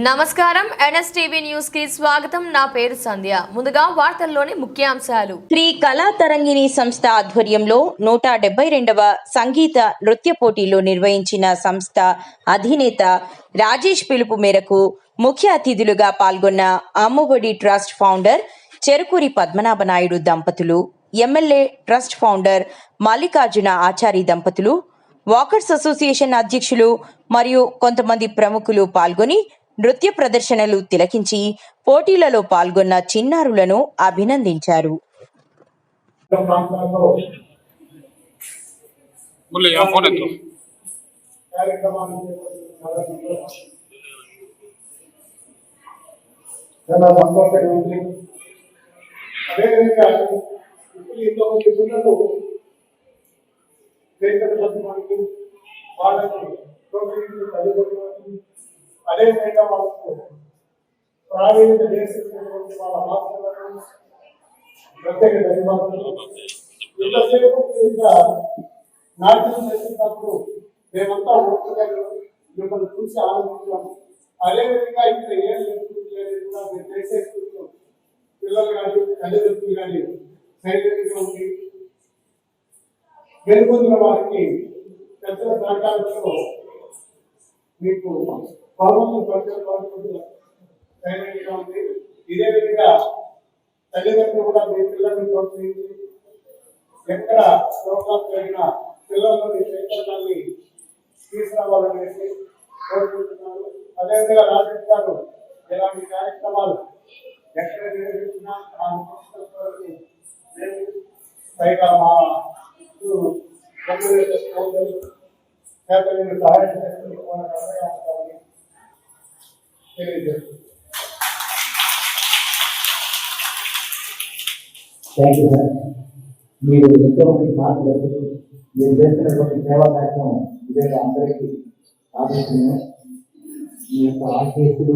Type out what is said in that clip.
నమస్కారం NSTV news కి స్వాగతం. నా పేరు సంధ్య. ముందుగా వార్తల్లోని ముఖ్యాంశాలు. శ్రీ కళా తరంగిణి సంస్థ ఆధ్వర్యంలో 172వ సంగీత నృత్య పోటీలు నిర్వహించిన సంస్థ అధినేత రాజేష్ పిలుపు మేరకు ముఖ్య అతిథులుగా పాల్గొన్న అమ్మఒడి ట్రస్ట్ ఫౌండర్ చెరుకూరి పద్మనాభ నాయుడు దంపతులు, MLA trust founder Mallikarjuna Achari దంపతులు, వాకర్స్ అసోసియేషన్ అధ్యక్షులు మరియు కొంతమంది ప్రముఖులు పాల్గొని నృత్య ప్రదర్శనలు తిలకించి పోటీలలో పాల్గొన్న చిన్నారులను అభినందించారు. అదేవిధంగా వాళ్ళకు ప్రావీణ్యత చేసినటువంటి వాళ్ళ మాస్టర్లను ప్రత్యేక ధన్యవాదాలు. ఇంతసేపు ఇంకా నాట్యం చేసేటప్పుడు మేమంతా ఓపికగా మిమ్మల్ని చూసి ఆనందించాము. అదేవిధంగా ఇక్కడ ఏం జరుగుతుంది అనేది కూడా మీరు చేసే పిల్లలు కానీ తల్లిదండ్రులు కానీ సైలెంట్గా ఉండి గెలుపొందిన వారికి పెద్దల సహకారంతో మీకు సైలెంట్గా ఉంది. ఇదే విధంగా తల్లిదండ్రులు కూడా మీ పిల్లల్ని ప్రోత్సహించి ఎక్కడ ప్రోగ్రాం జరిగిన పిల్లల్లోని చైతన్యాన్ని తీసుకురావాలనేసి కోరుకుంటున్నారు. అదేవిధంగా రాజేష్ గారు ఇలాంటి కార్యక్రమాలు ఎక్కడ నిర్వహించినా పైగా మా సహాయం చేస్తున్నారు. Thank you sir. మీరు ఎంతో మంది మాట్లాడుతూ మీరు చేస్తున్నటువంటి సేవా కార్యక్రమం విధంగా అందరికీ ఆదర్శంగా మీ యొక్క ఆశీస్సులు